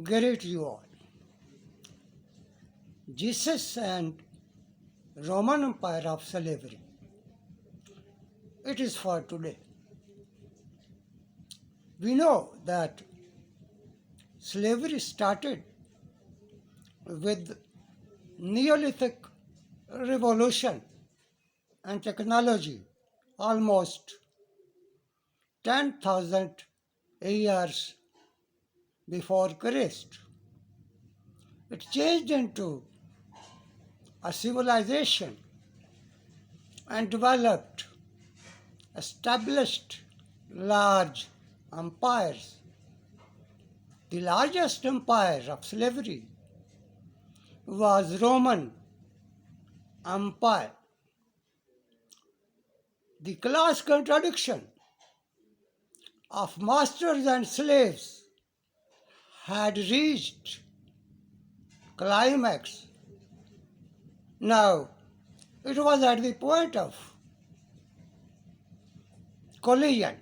Greet you all. Jesus and Roman Empire of slavery. It is for today. We know that slavery started with Neolithic revolution and technology almost 10,000 years before Christ. It changed into a civilization and established large empires. The largest empire of slavery was Roman Empire. The class contradiction of masters and slaves had reached climax. Now, it was at the point of collision.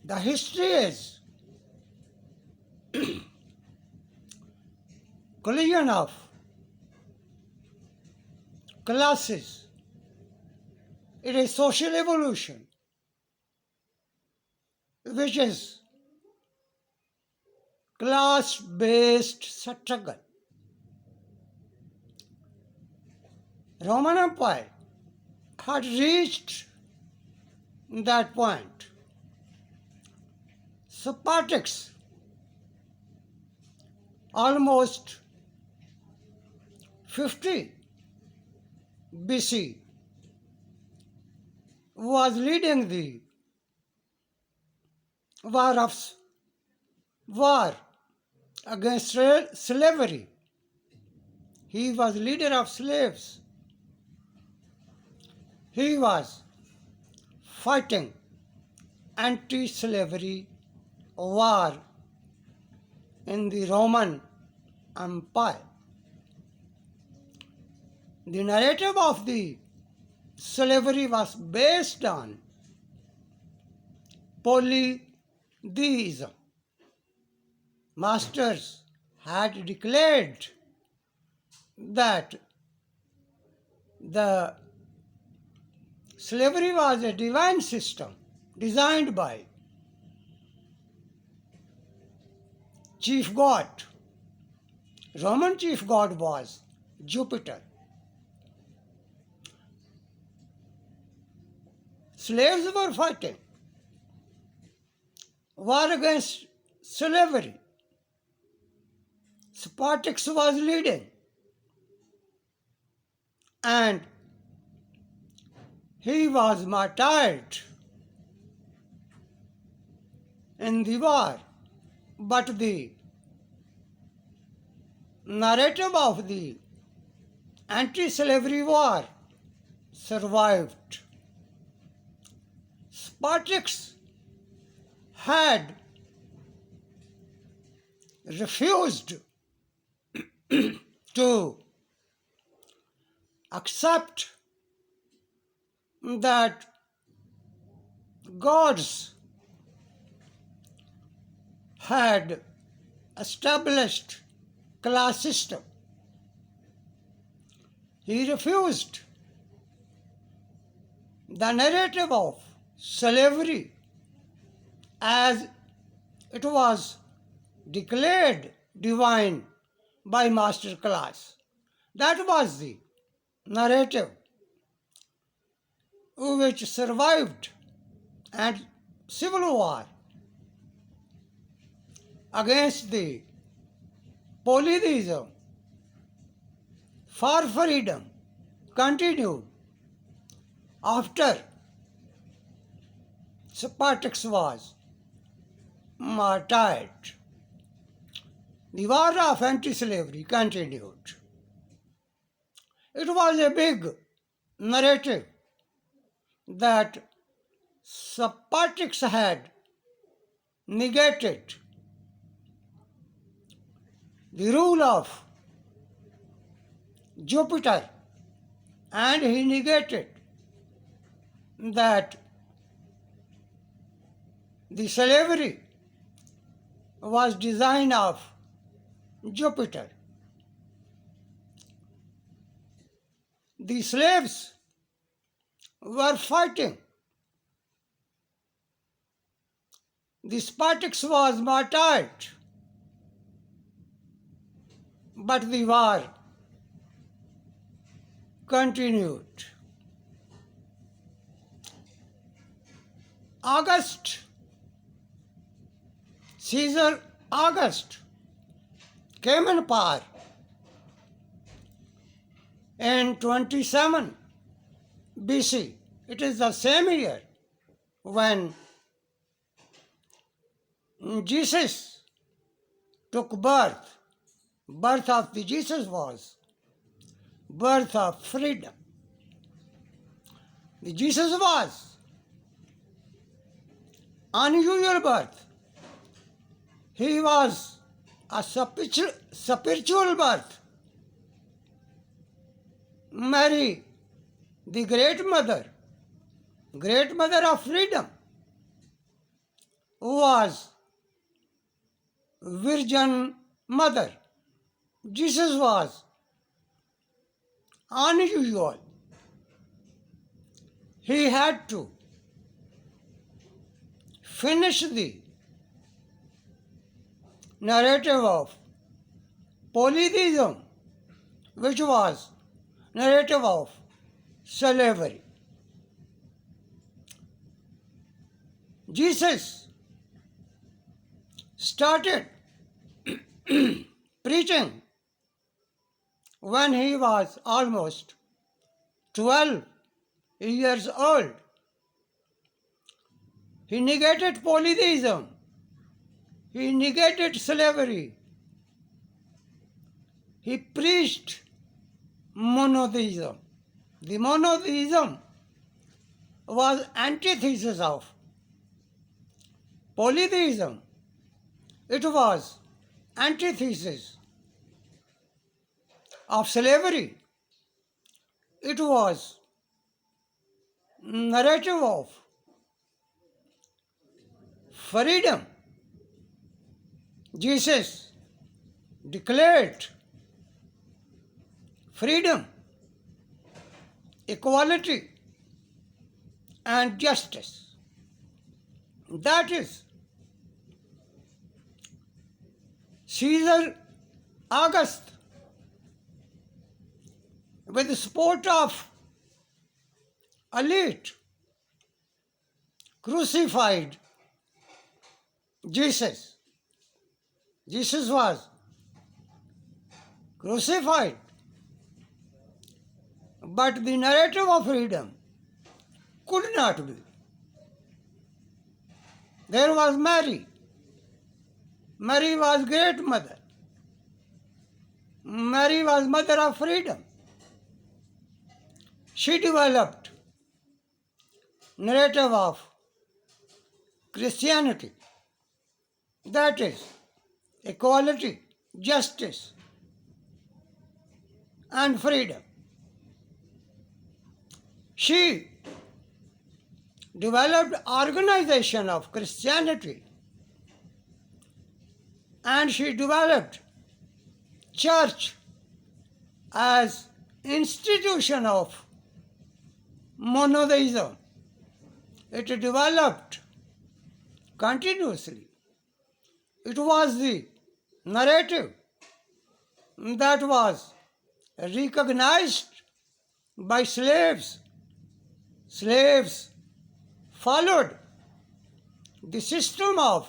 The history is collision of classes. It is social evolution, which is class-based struggle. Roman Empire had reached that point. Spartacus, almost 50 BC, was leading the war against slavery. He was leader of slaves. He was fighting anti-slavery war in the Roman Empire. The narrative of the slavery was based on polytheism. Masters had declared that the slavery was a divine system designed by chief god. Roman chief god was Jupiter. Slaves were fighting war against slavery. Spartacus was leading, and he was martyred in the war. But the narrative of the anti-slavery war survived. Spartacus had refused to accept that gods had established class system. He refused the narrative of slavery as it was declared divine by master class. That was the narrative which survived and civil war against the polytheism for freedom continued after Spartacus was martyred. The war of anti-slavery continued. It was a big narrative that Spartacus had negated the rule of Jupiter, and he negated that the slavery was design of Jupiter. The slaves were fighting. The Spartacus was martyred, but the war continued. Caesar August came in power in 27 BC. It is the same year when Jesus took birth. Birth of the Jesus was birth of freedom. The Jesus was unusual birth. He was a spiritual birth. Mary, the great mother of freedom, was virgin mother. Jesus was unusual. He had to finish the narrative of polytheism, which was narrative of slavery. Jesus started preaching when he was almost 12 years old. He negated polytheism. He negated slavery. He preached monotheism. The monotheism was antithesis of polytheism. It was antithesis of slavery. It was narrative of freedom. Jesus declared freedom, equality, and justice. That is, Caesar August, with the support of elite, crucified Jesus. Jesus was crucified, but the narrative of freedom could not be. There was Mary. Mary was great mother. Mary was mother of freedom. She developed narrative of Christianity. That is, equality, justice, and freedom. She developed organization of Christianity, and she developed church as institution of monotheism. It developed continuously. It was the narrative that was recognized by slaves. Slaves followed the system of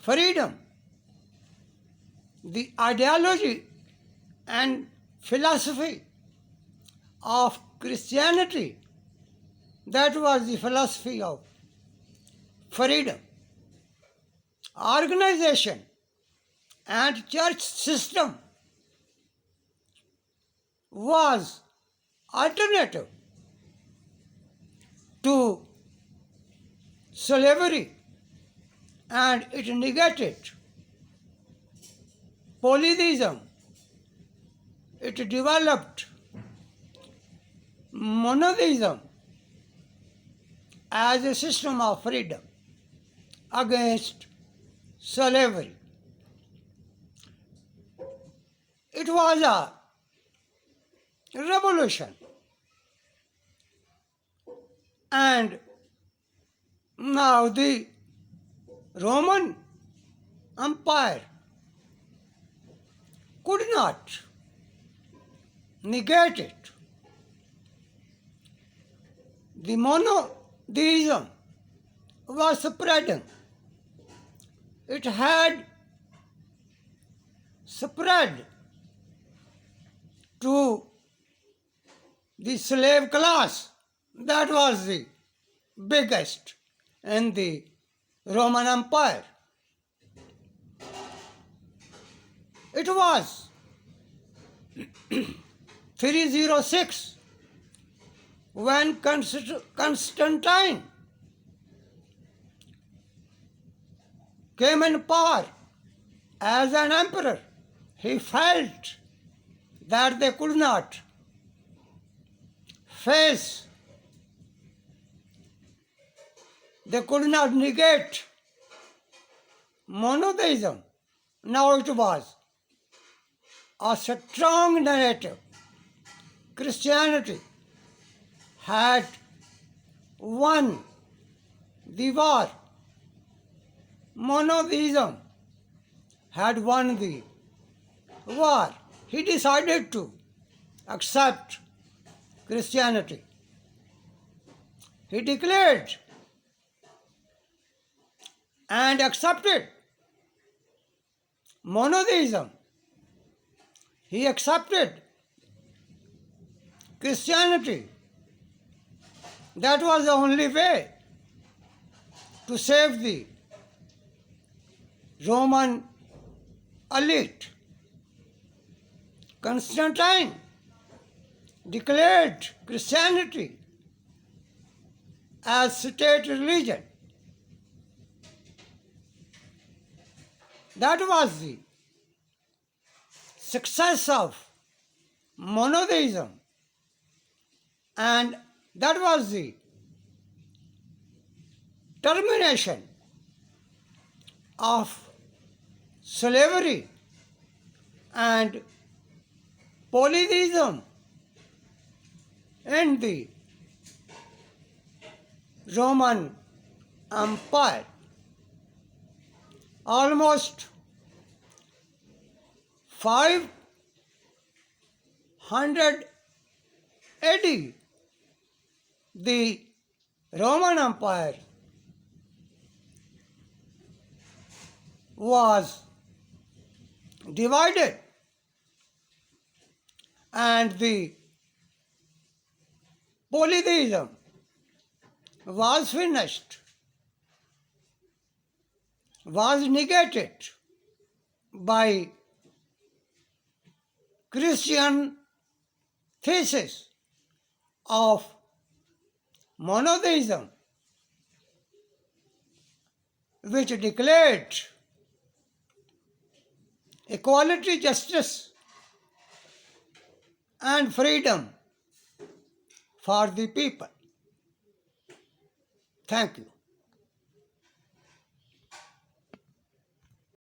freedom, the ideology and philosophy of Christianity. That was the philosophy of freedom. Organization and church system was alternative to slavery, and it negated polytheism. It developed monotheism as a system of freedom against slavery. It was a revolution, and now the Roman Empire could not negate it. The monotheism was spreading. It had spread to the slave class. That was the biggest in the Roman Empire. It was 306 when Constantine came in power as an emperor. He felt that they could not face, they could not negate monotheism. Now it was a strong narrative. Christianity had won the war. Monotheism had won the war. He decided to accept Christianity. He declared and accepted monotheism. He accepted Christianity. That was the only way to save the Roman elite. Constantine declared Christianity as state religion. That was the success of monotheism, and that was the termination of slavery and polytheism in the Roman Empire. Almost 500 AD, the Roman Empire was divided, and the polytheism was finished, was negated by Christian thesis of monotheism, which declared equality, justice, and freedom for the people. Thank you.